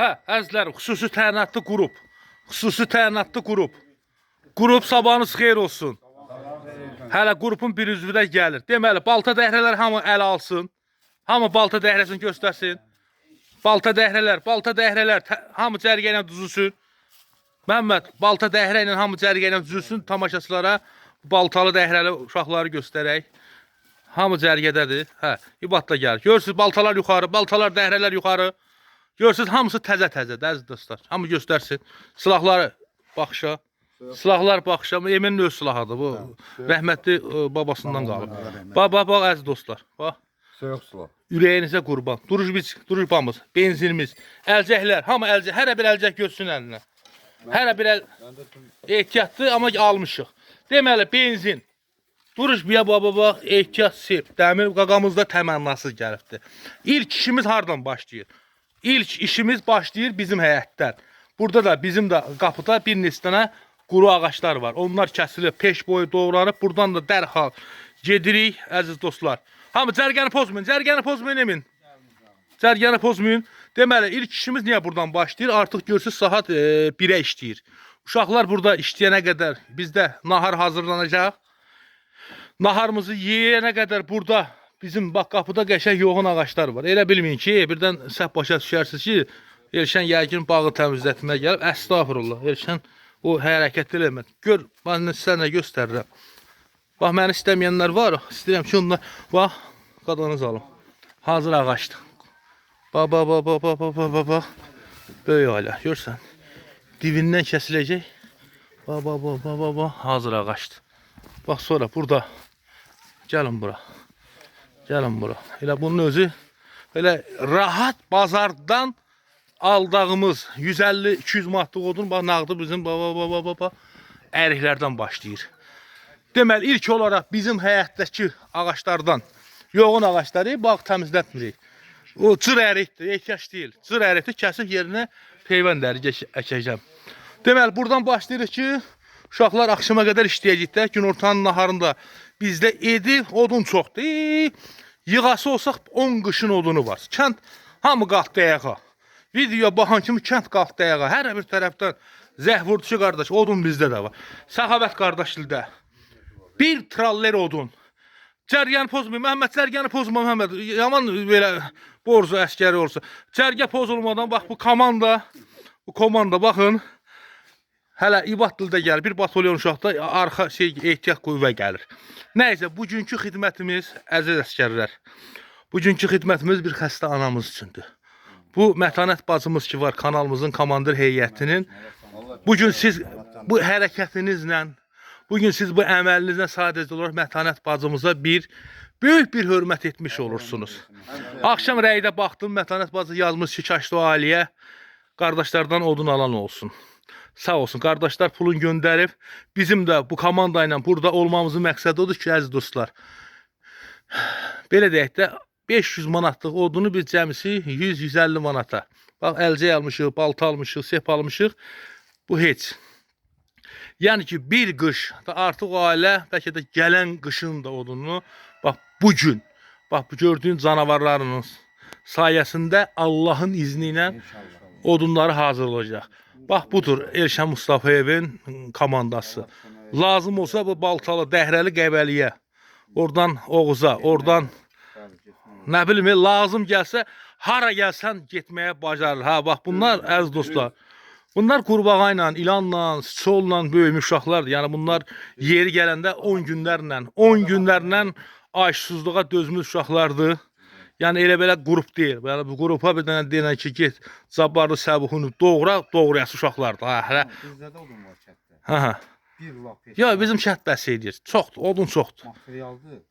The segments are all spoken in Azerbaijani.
Hə, əzizlər, xüsusi təyinatlı qrup. Xüsusi təyinatlı qrup. Qrup sabahınız xeyir olsun. Hələ qrupun bir üzvü də gəlir. Deməli, balta dəhrələr hamı əl alsın. Hamı balta dəhrəsini göstərsin. Balta dəhrələr hamı cərgə ilə düzülsün. Məhəmməd, balta dəhrə ilə hamı cərgə ilə düzülsün. Tamaşaçılara baltalı dəhrəli uşaqları göstərək. Hamı cərgədədir. Hə, İbad da gəlir. Görürsünüz, baltalar yuxarı, baltalar, dəhrələr yuxarı. Görürsünüz, hamısı təzə-təzədir, əziz dostlar. Hamı göstərsin. Silahları baxışa. Silahlar baxışa. Emin'in öz silahıdır bu. Rəhmətli babasından qalıb. Bax, əziz dostlar. Bax. Soyuq silah. Ürəyinizə qurban. Duruşbamız, benzinimiz, əlcəklər. Hamı əlcək, hərə bir əlcək görsün əlinə. Hərə bir ehtiyatlı, amma almışıq. Deməli, benzin. Duruşbiya baba, ehtiyat sep. Dəmir qaqamızda təmənnasız gəlibdir. İlk işimiz hardan başlayır? İlk işimiz başlayır bizim həyətdən. Burada da bizim də qapıda bir neçə dənə quru ağaçlar var. Onlar kəsilib, peş boyu doğranıb. Buradan da dərhal gedirik, əziz dostlar. Hamı cərgəni pozmayın Emin. Cərgəni pozmayın. Deməli, ilk işimiz niyə buradan başlayır? Artıq görürsünüz, saat 1-ə işləyir. Uşaqlar burada işləyənə qədər bizdə nahar hazırlanacaq. Naharımızı yeyənə qədər burada bizim bax qapıda qəşəng yoğun ağaçlar var. Elə bilməyin ki, birdən səhv başa düşərsiniz ki, Elşən yəqin bağı təmizlətməyə gəlib. Əstağfurullah. Elşən o hərəkət eləmir. Gör, mən sizə göstərirəm. Bax, məni istəməyənlər var. İstəyirəm ki, onlar, bax, qadanız alım. Hazır ağaçdır. Bax. Böyük ailə, görsən. Divindən kəsiləcək. Bax, hazır ağaçdır. Bax, sonra burada. Gəlin bura. Elə bunun özü, elə rahat bazardan aldığımız 150-200 manatlıq odun, bax, nağdı bizim, bax, əriklərdən başlayır. Deməli, ilk olaraq bizim həyətdəki ağaçlardan, yoğun ağaçları, bax, təmizlətmirik. O cır ərikdir, ehtiyac deyil. Cır ərikdir, kəsib yerinə peyvənd ərik əkəcəm. Deməli, buradan başlayırıq ki, uşaqlar axşama qədər işləyəcəklər. Günortanın naharında bizdə odun çoxdur. Yığası olsaq 10 qışın odunu var. Kənd hamı qalxdı ayağa. Video baxan kimi kənd qalxdı ayağa. Hər bir tərəfdən zəhvurducu qardaş, odun bizdə də var. Səxavət qardaşlıqda. Bir traller odun. Cərgəni pozmayın, Məhəmməd, cərgəni pozma, Məhəmməd. Yaman belə borcu əskəri olsa. Cərgə pozulmadan, bax, bu komanda, baxın. Hələ İbadlıda gəlir, bir batalyon uşaqda arxa ehtiyat qüvvə gəlir. Nəysə, bugünkü xidmətimiz, əziz əskərlər, bugünkü xidmətimiz bir xəstə anamız üçündür. Bu mətanət bacımız ki var, kanalımızın komandir heyətinin, bugün siz bu hərəkətinizlə, bugün siz bu əməlinizlə sadəcə olaraq mətanət bacımıza böyük bir hörmət etmiş olursunuz. Akşam rəydə baxdım, mətanət bacı yazmış ki, Kaşlı ailəyə qardaşlardan odun alan olsun. Sağ olsun, qardaşlar pulun göndərib. Bizim də bu komanda ilə burada olmamızın məqsədi odur ki, əziz dostlar, belə deyək də, 500 manatlıq odunu biz cəmisi 100-150 manata. Bax, əlcək almışıq, balta almışıq, sep almışıq. Bu heç. Yəni ki, bir qış, artıq o ailə, bəlkə də gələn qışın da odunu, bax, bugün, bax, bu gördüyün canavarlarının sayəsində Allahın izni ilə odunları hazırlayacaq. Bax, budur Elşən Mustafayevin komandası. Lazım olsa bu baltalı, dəhrəli Qəbəliyə, oradan Oğuza, oradan nə bilim, lazım gəlsə, hara gəlsən getməyə bacarır. Ha, bax, bunlar, əziz dostlar, bunlar qurbağa ilə, ilanla, sıçolla böyümüş uşaqlardır. Yəni, bunlar yeri gələndə 10 günlərlə aşsızlığa dözmüş uşaqlardır. Yəni, elə belə qrup deyil. Yəni, bu qrupa bir dənə deyən ki, get, Cabbarlı Səbuhunu doğrayası uşaqlardır. Bizdə də odun var kətdə. Bir lapet. Ya, bizim kət bəs edir. Çoxdur, odun çoxdur. Materialdır.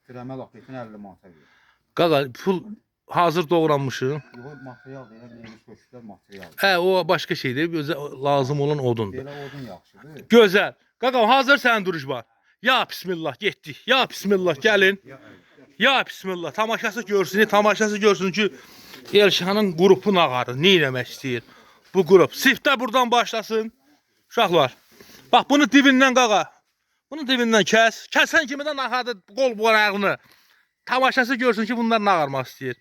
Dirəmə lapetin 50 manata verir. Qaqa, pul hazır doğranmışım. Yox, material deyil, neymiş köşklər materialdır. Hə, o başqa şeydir, lazım olan odundur. Belə odun yaxşıdır. Gözəl. Qaqa, hazır sənin duruş var. Ya, bismillah, getdik. Ya, bismillah, gəlin. Ya, bismillah, tamaşası görsün ki, Elşanın qrupu nağarı, nə eləmək istəyir bu qrup. Siftə buradan başlasın. Uşaqlar, bax, bunu dibindən qaqa, bunu dibindən kəs. Kəsən kimi də nağardı qol borağını. Tamaşası görsün ki, bunlar nağarmaq istəyir.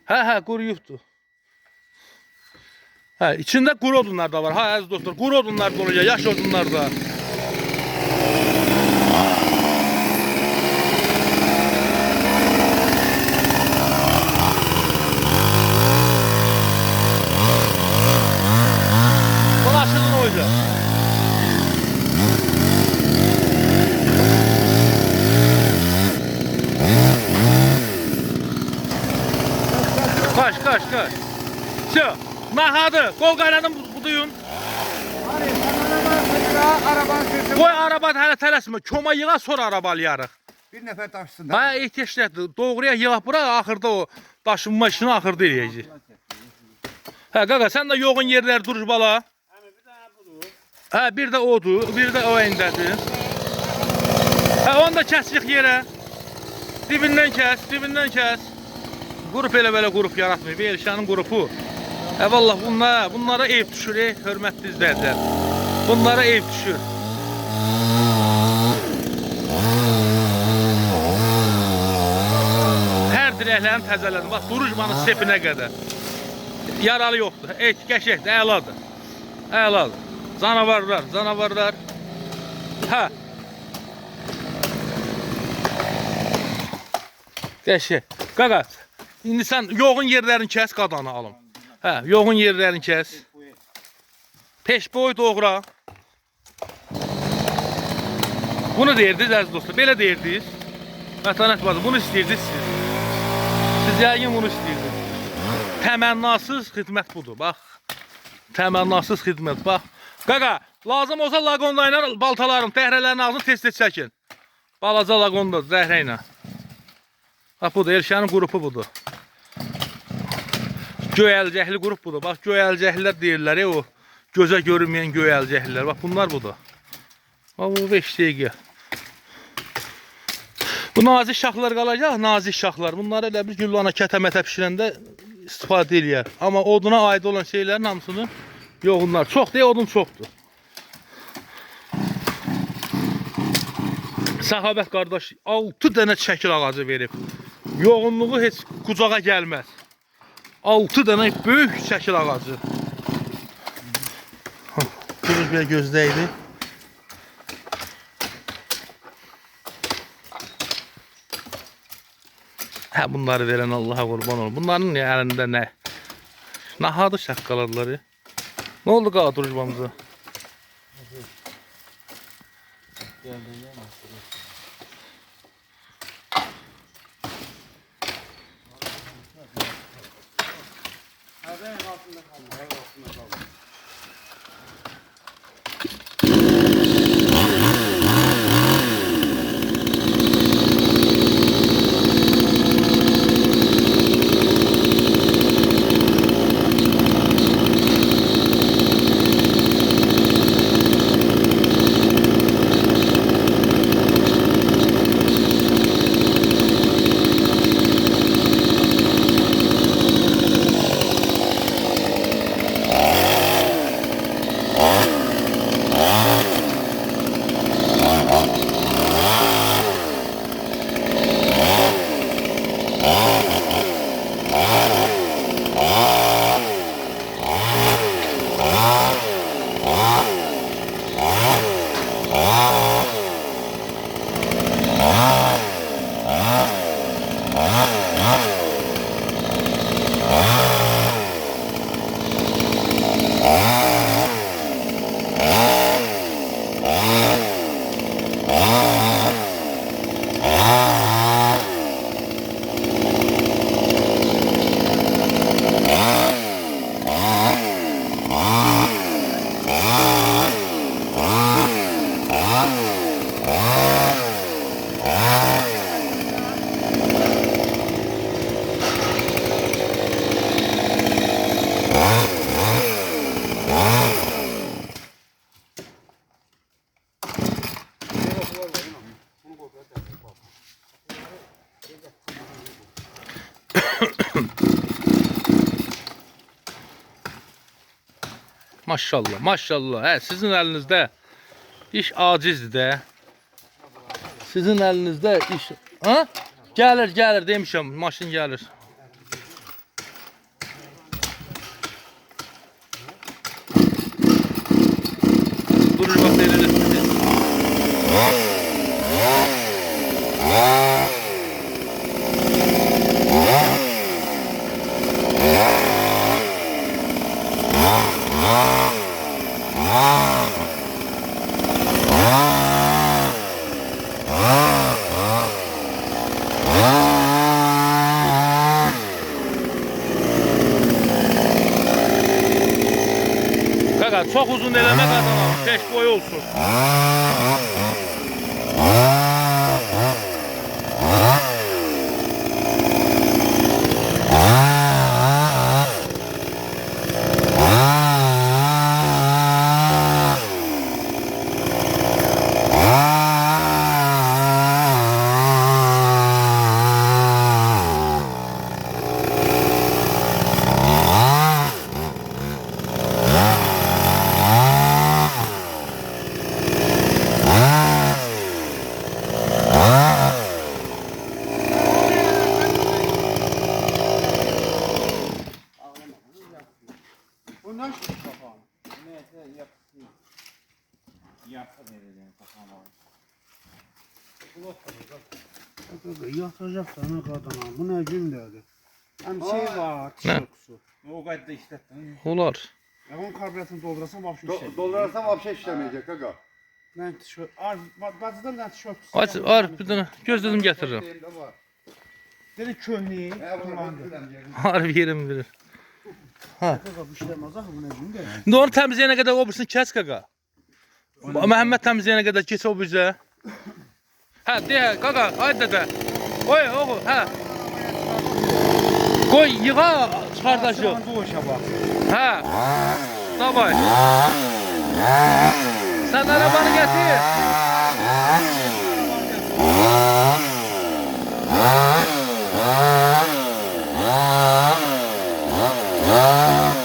Hə, quruyubdur. Hə, içində quru odunlar da var. Ha, əziz dostlar, quru odunlar da olacaq, yaş odunlar da. Bulaşığın oydu. Kaç. Все, nahadı. Kol qaynadım buduyun. Arabanın sesi. Qoy araba hələ tələsmə. Koma yığa sonra arabalayarıq. Bir nəfər daşısın da. Ha, ehtiyaclıdır. Doğruya yığaq bura, axırda o daşınma işini axırda eləyəcək. Hə, qaqa, sən də yoğun yerlər duruş bala. Hə, bir də odur, bir də o əndədir. Hə, onu da kəsirik yerə. Dibindən kəs. Qrup elə-belə qrup yaratmıyor. Belşanın qrupu. Hə, vallah bunlara ev düşür, hörmətli izləyicilər. Bunlara ev düşür. Hər dirəklərini təzələdim. Bax, duruşmanın sepinə qədər. Yaralı yoxdur. Qəşəkdir, əladır. Canavarlar. Hə. Qəşək. Qaqa, indi sən yoğun yerlərini kəs, qadanı alım. Hə, yoğun yerlərini kəs. Peş boy doğra. Bunu deyirdiniz əziz dostlar, belə deyirdiniz. Vətənət bazı, bunu istəyirdiniz siz. Siz yəqin bunu istəyirdiniz. Təmənnasız xidmət budur, bax. Təmənnasız xidmət, bax. Qaqa, lazım olsa laqonla ilə baltaların, dəhrələrin ağzını tez-tez çəkin. Balaca laqonda, zəhrə ilə. Bax, budur, Elşanın qrupu budur. Göyəlcəkli qrup budur. Bax, göyəlcəklilər deyirlər, o gözə görünməyən göyəlcəklilər. Bax, bunlar budur. Bax, bu 5 dəqiqə. Bu nazik şaxlar qalacaq, nazik şaxlar. Bunları elə bir güllana kətə-mətə pişirəndə istifadə eləyər. Amma oduna aid olan şeylərin hamısını yoğunlar. Çox deyə, odun çoxdur. Səxavət qardaş 6 dənə çəkil ağacı verib. Yoğunluğu heç qucağa gəlməz. 6 dənə böyük çəkil ağacı. Duruz bir gözdəydi. Hə, bunları verən Allaha qurban olun. Bunların əlində nə? Nahadı şəqqaladılar. Nə oldu qağa duruşmamıza? Maşallah, maşallah. Hə, sizin əlinizdə iş acizdir də. Sizin əlinizdə iş... Ha? Gəlir, gəlir demişəm, maşın gəlir. Kaka çok uzun eleme kazanalım. Peş boy olsun. Bu ne iş kafam? Neyse yapsın. Yapsın vereceğim kafama. Yatacak sana kadına. Bu ne gün dedi. Hem şey var, tişörtüsü. O kadar da işlettin. Olar. Ya onun karbüratını doldurasam vapşı işlemiyor. Doldurarsan vapşe işlemeyecek aga. Ben tişört, bazıdan ben tişörtüsü. Aç, ar bir tane gözledim getiririm. Dedi köhneyi kullandı. Harbi yerim bilir. Kaka bu işlemez ha bu ne gün dedi. Onu temizleyene kadar o birisini kes kaka. Mehmet temizleyene kadar geç o bize. Ha de kaka haydi dede. Koy oğlum ha. Koy yığa kardeşim. Bu işe bak. Ha. Davay. Sen arabanı getir. Ah